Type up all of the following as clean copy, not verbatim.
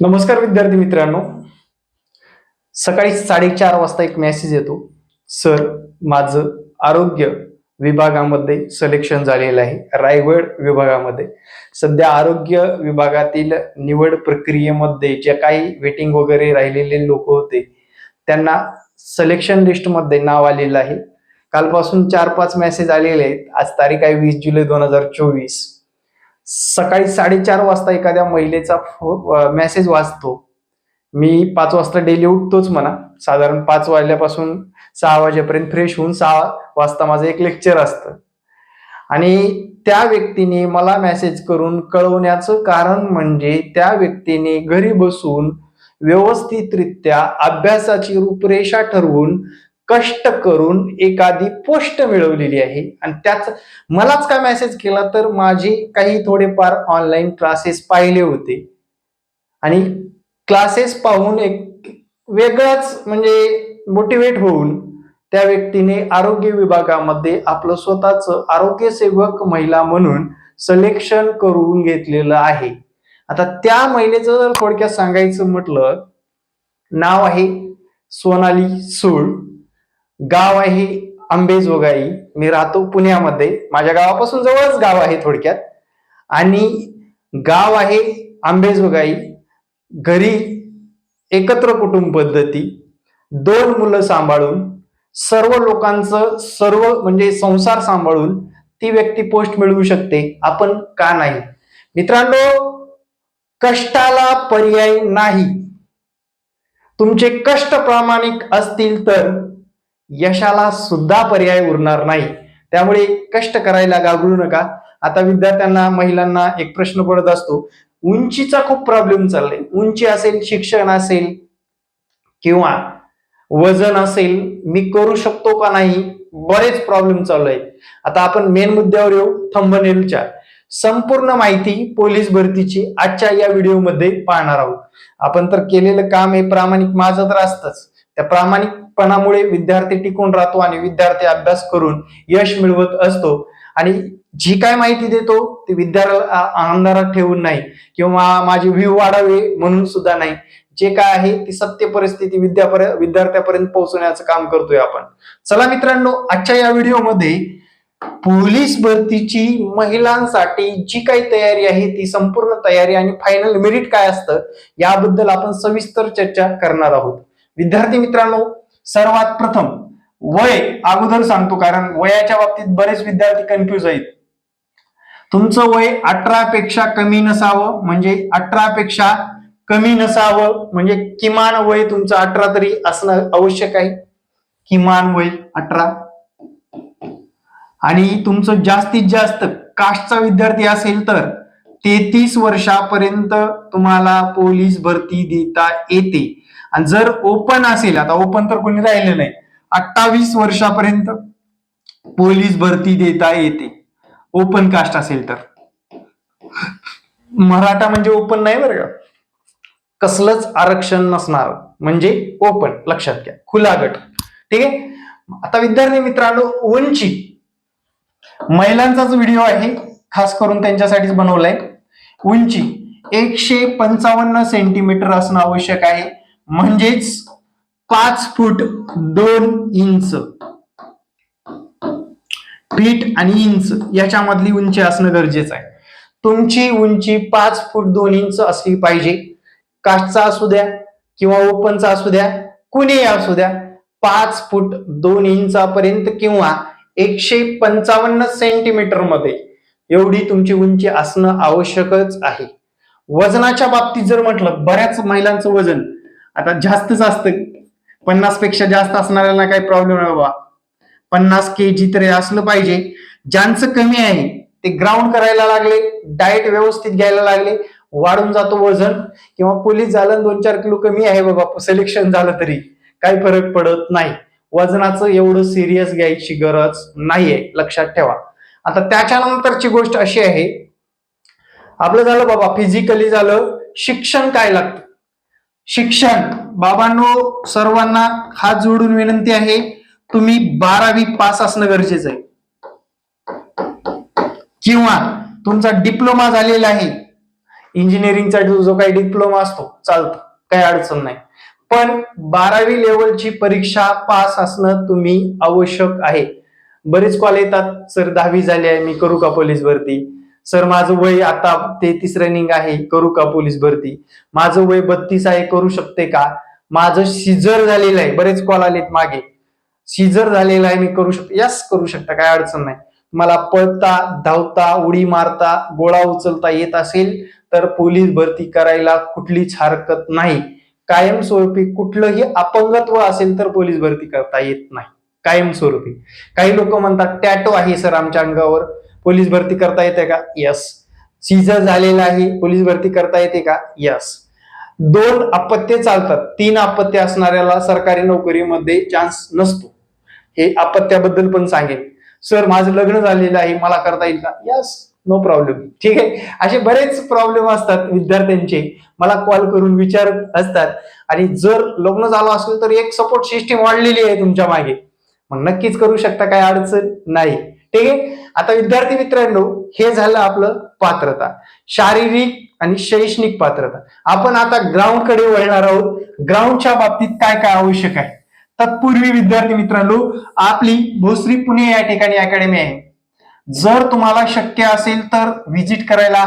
नमस्कार विद्यार्थी मित्रांनो. सकाळी 4:30 वाजता एक मेसेज येतो, सर माझं आरोग्य विभागामध्ये सिलेक्शन झालेलं आहे. रायगड विभागामध्ये सध्या आरोग्य विभागातील निवड प्रक्रियेमध्ये जे काही वेटिंग वगैरे राहिलेले लोक होते त्यांना सिलेक्शन लिस्टमध्ये नाव आलेलं आहे. कालपासून 4-5 मेसेज आलेले आहेत. आज तारीख आहे 20 जुलै 2024. सकाळी 4:30 वाजता एखाद्या महिलेचा मेसेज वाचतो. मी 5 वाजता डेली उठतोच म्हणा. साधारण 5 वाजल्यापासून 6 वाजेपर्यंत फ्रेश होऊन 6 वाजता माझं एक लेक्चर असतं आणि त्या व्यक्तीने मला मेसेज करून कळवण्याचं कारण म्हणजे त्या व्यक्तीने घरी बसून व्यवस्थितरित्या अभ्यासाची रूपरेषा ठरवून कष्ट करून एखादी पोस्ट मिळवलेली आहे आणि त्याच मलाच का मेसेज केला तर माझे काही थोडेफार ऑनलाईन क्लासेस पाहिले होते आणि क्लासेस पाहून एक वेगळाच म्हणजे मोटिवेट होऊन त्या व्यक्तीने आरोग्य विभागामध्ये आपलं स्वतःच आरोग्य सेवक महिला म्हणून सिलेक्शन करून घेतलेलं आहे. आता त्या महिलेचं जर थोडक्यात सांगायचं म्हटलं, नाव आहे सोनाली सूळ, गाव आहे अंबेजोगाई, मी राहतो पुण्यामध्ये, माझ्या गावापासून जवळच गाव आहे थोडक्यात, आणि गाव आहे अंबेजोगाई. घरी एकत्र कुटुंब पद्धती, 2 मुलं सांभाळून सर्व लोकांचं सर्व म्हणजे संसार सांभाळून ती व्यक्ती पोस्ट मिळवू शकते. आपण का नाही मित्रांनो? कष्टाला पर्याय नाही. तुमचे कष्ट प्रामाणिक असतील तर यशाला सुद्धा पर्याय उरणार नाही. त्यामुळे कष्ट करायला घाबरू नका. आता विद्यार्थ्यांना महिलांना एक प्रश्न पडत असतो, उंचीचा खूप प्रॉब्लेम चाललाय. उंची असेल, शिक्षण असेल किंवा वजन असेल, मी करू शकतो का नाही, बरेच प्रॉब्लेम चालू आहेत. आता आपण मेन मुद्द्यावर येऊ. थंबनेलच्या संपूर्ण माहिती पोलीस भरतीची आजच्या या व्हिडिओमध्ये पाहणार आहोत. आपण तर केलेलं काम हे प्रामाणिक माझं तर असतंच. त्या प्रामाणिकपणामुळे विद्यार्थी टिकून राहतो आणि विद्यार्थी अभ्यास करून यश मिळवत असतो. आणि जी काय माहिती देतो ती विद्यार्थ्याला अंधारात ठेवून नाही किंवा माझे व्ह्यू वाढावे म्हणून सुद्धा नाही. जे काय आहे ती सत्य परिस्थिती विद्यार्थ्यापर्यंत पोहोचवण्याचं काम करतोय आपण. चला मित्रांनो, आजच्या या व्हिडिओमध्ये पोलीस भरतीची महिलांसाठी जी काही तयारी आहे ती संपूर्ण तयारी आणि फायनल मेरिट काय असतं याबद्दल आपण सविस्तर चर्चा करणार आहोत. विद्यार्थी मित्रांनो, सर्वात प्रथम वय अगोदर सांगतो, कारण वयाच्या बाबतीत बरेच विद्यार्थी कन्फ्युज आहेत. तुमचं वय 18 पेक्षा कमी नसावं, म्हणजे 18 पेक्षा कमी नसावं म्हणजे किमान वय तुमचं 18 तरी असणं आवश्यक आहे. किमान वय 18. आणि तुमचं जास्तीत जास्त कास्टचा विद्यार्थी असेल तर 33 वर्षापर्यंत तुम्हाला पोलीस भरती देता येते. आणि जर ओपन असेल, आता ओपन तर कोणी राहिलं नाही, 28 वर्षापर्यंत पोलीस भरती देता येते ओपन कास्ट असेल तर. मराठा म्हणजे ओपन नाही बरं का, कसलंच आरक्षण नसणार म्हणजे ओपन, लक्षात घ्या, खुला गट. ठीक आहे. आता विद्यार्थी मित्रांनो, उंची महिलांचाच व्हिडिओ आहे, खास करून त्यांच्यासाठीच बनवलाय. उंची 155 सेंटीमीटर असणं आवश्यक आहे, म्हणजेच 5 फूट 2 इंच. फीट आणि इंच याच्यामधली उंची असणं गरजेचं आहे. तुमची उंची 5 फूट 2 इंच असली पाहिजे. कास्टचा असू द्या किंवा ओपनचा असू द्या, कुणीही असू द्या, 5 फूट 2 इंचापर्यंत किंवा 155 सेंटीमीटर मध्ये एवढी तुमची उंची असणं आवश्यकच आहे. वजनाच्या बाबतीत जर म्हटलं, बऱ्याच महिलांचं वजन आता जास्तच असतं, 50 पेक्षा जास्त असणाऱ्यांना काही प्रॉब्लेम नाही बाबा, 50 kg तरी असलं पाहिजे. ज्यांचं कमी आहे ते ग्राउंड करायला लागले, डाएट व्यवस्थित घ्यायला लागले, वाढून जातो वजन. किंवा पोलीस झालं 2-4 किलो कमी आहे बाबा, सिलेक्शन झालं तरी काही फरक पडत नाही. वजनाचं एवढं सिरियस घ्यायची गरज नाहीये, लक्षात ठेवा. आता त्याच्यानंतरची गोष्ट अशी आहे, आपलं झालं बाबा फिजिकली झालं, शिक्षण काय लागतं. शिक्षण बाबांनो, सर्वांना हात जोडून विनंती आहे, तुम्ही 12वी पास असणं गरजेचं आहे किंवा तुमचा डिप्लोमा झालेला आहे. इंजिनिअरिंगचा जो काही डिप्लोमा असतो चालतं, काही अडचण नाही. पण 12वी लेवलची परीक्षा पास असणं तुम्ही आवश्यक आहे. बरेच कॉल येतात, सर 10वी झाली आहे, मी करू का पोलीस भरती? सर माझं वय आता 33 रनिंग आहे, करू का पोलीस भरती? माझं वय 32 आहे, करू शकते का? माझं सीझर झालेलं आहे, बरेच कॉल आलेत मागे, सीझर झालेला आहे, मी करू शकतो. यस, करू शकता, काय अडचण नाही. मला पळता, धावता, उडी मारता, गोळा उचलता येत असेल तर पोलीस भरती करायला कुठलीच हरकत नाही. कायमस्वरूपी कुठलंही अपंगत्व असेल तर पोलीस भरती करता येत नाही, कायमस्वरूपी. काही लोक म्हणतात टॅटो आहे सर आमच्या अंगावर, पोलीस भरती करता येते का? यस. सीझर झालेला आहे, पोलीस भरती करता येते का? यस. 2 अपत्ये चालतात, 3 अपत्य असणाऱ्याला सरकारी नोकरीमध्ये चान्स नसतो. हे अपत्याबद्दल पण सांगेल. सर माझं लग्न झालेलं आहे, मला करता येईल का? Yes, no problem. ठीक आहे. असे बरेच प्रॉब्लेम असतात विद्यार्थ्यांचे, मला कॉल करून विचारत असतात. आणि जर लग्न झालं असेल तर एक सपोर्ट सिस्टीम वाढलेली आहे तुमच्या मागे, मग नक्कीच करू शकता, काय अडचण नाही. ठीक आहे. आता विद्यार्थी मित्रांनो, हे झालं आपलं पात्रता, शारीरिक आणि शैक्षणिक पात्रता. आपण आता ग्राउंड कडे वळणार आहोत. ग्राउंडच्या बाबतीत काय काय आवश्यक आहे. तत्पूर्वी विद्यार्थी मित्रांनो, आपली भोसरी पुणे या ठिकाणी अकॅडमी आहे. जर तुम्हाला शक्य असेल तर व्हिजिट करायला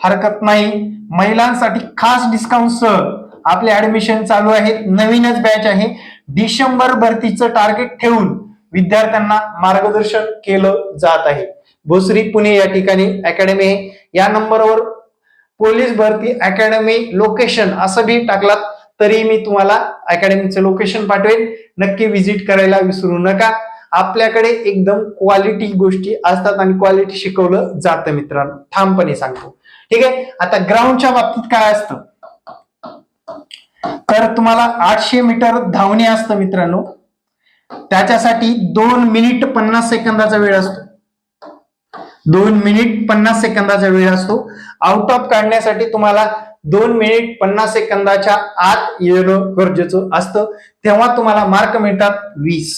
हरकत नाही. महिलांसाठी खास डिस्काउंटसह आपले ऍडमिशन चालू आहेत. नवीनच बॅच आहे. डिसेंबर भरतीचं टार्गेट ठेवून विद्यार्थ्यांना मार्गदर्शन केलं जात आहे. भोसरी पुणे या ठिकाणी अकॅडमी आहे. या नंबरवर पोलीस भरती अकॅडमी लोकेशन असं भी टाकलात तरी मी तुम्हाला अकॅडमीचं लोकेशन पाठवेन. नक्की व्हिजिट करायला विसरू नका. आपल्याकडे एकदम क्वालिटी गोष्टी असतात आणि क्वालिटी शिकवलं जातं मित्रांनो, ठामपणे सांगतो. ठीक आहे. आता ग्राउंडच्या बाबतीत काय असतं तर तुम्हाला 800 मीटर धावणे असतं मित्रांनो. त्याच्यासाठी 2 मिनिट 50 सेकंदाचा वेळ असतो. 2 मिनिट 50 सेकंदाचा वेळ असतो. आउट ऑफ काढण्यासाठी तुम्हाला 2 मिनिट 50 सेकंदाच्या आत येणं गरजेचं असतं, तेव्हा तुम्हाला मार्क मिळतात 20.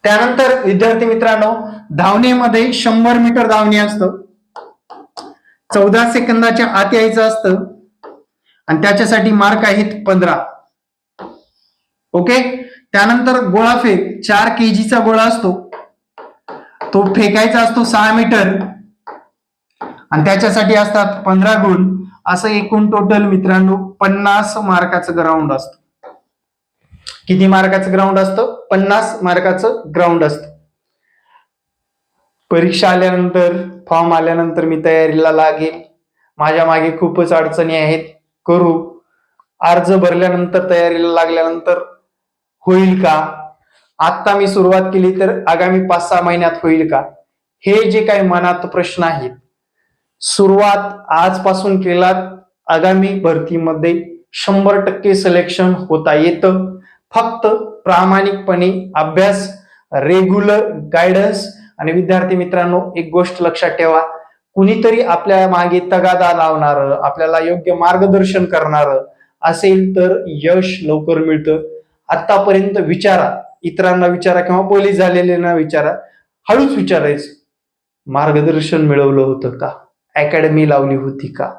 त्यानंतर विद्यार्थी मित्रांनो, धावणेमध्ये 100 मीटर धावणे असतं. 14 सेकंदाच्या आत यायचं असतं आणि त्याच्यासाठी मार्क आहेत 15. ओके. त्यानंतर गोळाफेक 4 kg गोळा असतो, तो फेकायचा असतो 6 मीटर आणि त्याच्यासाठी असतात 15 गुण. असं एकूण टोटल मित्रांनो 50 मार्काचं ग्राउंड असतं. किती मार्काचं ग्राउंड असतं? 50 मार्काचं ग्राउंड असतं. परीक्षा आल्यानंतर, फॉर्म आल्यानंतर मी तयारीला लागेल. माझ्या मागे खूपच अडचणी आहेत, करू. अर्ज भरल्यानंतर, तयारीला लागल्यानंतर होईल का? आता मी सुरुवात केली तर आगामी 5-6 महिन्यात होईल का? हे जे काही मनात प्रश्न आहेत, सुरुवात आजपासून केलात, आगामी भरतीमध्ये 100% सिलेक्शन होता येतं. फक्त प्रामाणिकपणे अभ्यास, रेग्युलर गायडन्स. आणि विद्यार्थी मित्रांनो, एक गोष्ट लक्षात ठेवा, कुणीतरी आपल्या मागे तगादा लावणार, आपल्याला योग्य मार्गदर्शन करणार असेल तर यश लवकर मिळतं. आतापर्यंत विचारा, इतरांना विचारा किंवा पोलीस झालेल्यांना विचारा, हळूच विचारायचं, मार्गदर्शन मिळवलं होतं का? अकॅडमी लावली होती का?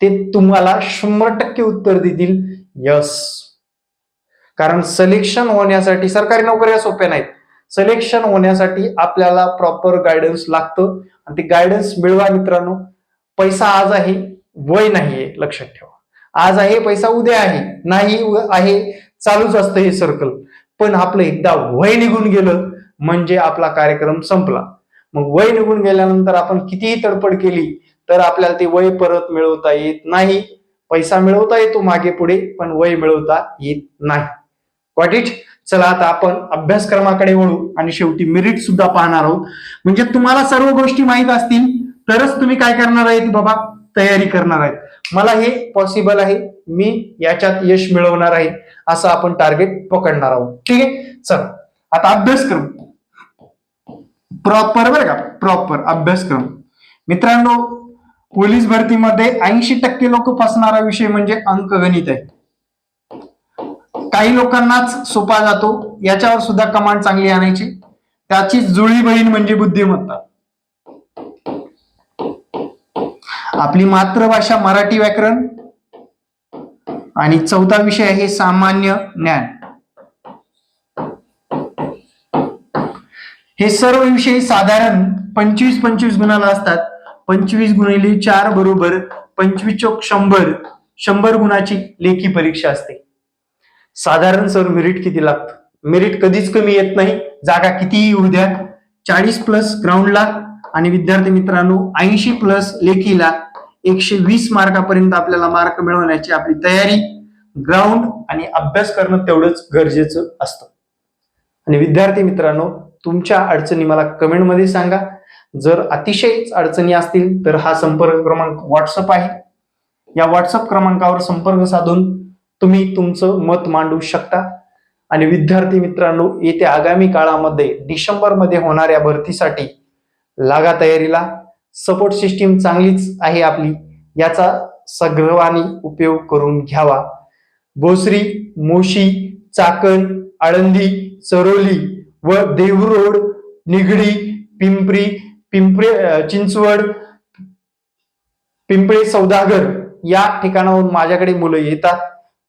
ते तुम्हाला 100% उत्तर देतील यस. कारण सिलेक्शन होण्यासाठी, सरकारी नोकऱ्या सोप्या नाहीत, सिलेक्शन होण्यासाठी आपल्याला प्रॉपर गायडन्स लागतं आणि ते गायडन्स मिळवा मित्रांनो. पैसा आज आहे, वय नाहीये, लक्षात ठेवा. आज आहे पैसा, उद्या आहे, नाही आहे, चालूच असतं हे सर्कल. पण आपलं एकदा वय निघून गेलं म्हणजे आपला कार्यक्रम संपला. मग वय निघून गेल्यानंतर आपण कितीही तडपड केली तर आपल्याला ते वय परत मिळवता येत नाही. पैसा मिळवता येतो मागे पुढे, पण वय मिळवता येत नाही. What it. चला आता आपण अभ्यासक्रमाकडे वळू आणि शेवटी मेरिट सुद्धा पाहणार आहोत. म्हणजे तुम्हाला सर्व गोष्टी माहीत असतील तरच तुम्ही काय करणार आहेत बाबा, तयारी करणार आहेत. मला हे पॉसिबल आहे, मी याच्यात यश मिळवणार आहे, असं आपण टार्गेट पकडणार आहोत. ठीक आहे. चला आता अभ्यासक्रम प्रॉपर, बरं का, प्रॉपर अभ्यासक्रम. मित्रांनो, पोलीस भरतीमध्ये 80% लोक फसणारा विषय म्हणजे अंकगणित आहे. काही लोकांनाच सोपा जातो, याच्यावर सुद्धा कमांड चांगली आणायची. त्याची जुळी बहीण म्हणजे बुद्धिमत्ता. आपली मातृभाषा मराठी व्याकरण आणि 4था विषय आहे सामान्य ज्ञान. हे सर्व विषय साधारण 25-25 गुणाला असतात. 25 गुणिले 4 बरोबर 25 चोक 100. 100 गुणाची लेखी परीक्षा असते. साधारण सर मेरिट किती लागतं? मेरिट कधीच कमी येत नाही, जागा कितीही येऊ द्या. 40 प्लस ग्राउंडला आणि विद्यार्थी मित्रांनो 80 प्लस लेखीला 120 मार्कापर्यंत आपल्याला मार्क मिळवण्याची आपली तयारी, ग्राउंड आणि अभ्यास करणं तेवढंच गरजेचं असतं. आणि विद्यार्थी मित्रांनो, तुमच्या अडचणी मला कमेंटमध्ये सांगा. जर अतिशय अडचणी असतील तर हा संपर्क क्रमांक व्हॉट्सअप आहे. या व्हॉट्सअप क्रमांकावर संपर्क साधून तुम्ही तुमचं मत मांडू शकता. आणि विद्यार्थी मित्रांनो, येत्या आगामी काळामध्ये डिसेंबरमध्ये होणाऱ्या भरतीसाठी लागा तयारीला. सपोर्ट सिस्टीम चांगलीच आहे आपली, याचा सर्वांनी उपयोग करून घ्यावा. भोसरी, मोशी, चाकण, आळंदी, चरोली व देहरोड, निगडी, पिंपरी चिंचवड, पिंपळे सौदागर या ठिकाणाहून माझ्याकडे मुलं येतात.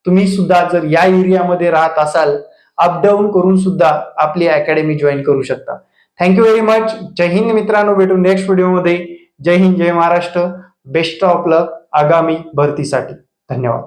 तुम्ही सुद्धा जर या एरियामध्ये राहत असाल, अपडाऊन करून सुद्धा आपली अकॅडमी जॉईन करू शकता. Thank you very much. जय हिंद मित्रांनो, भेटू नेक्स्ट व्हिडिओमध्ये. जय हिंद, जय महाराष्ट्र. बेस्ट ऑफ लक आगामी भरतीसाठी. धन्यवाद.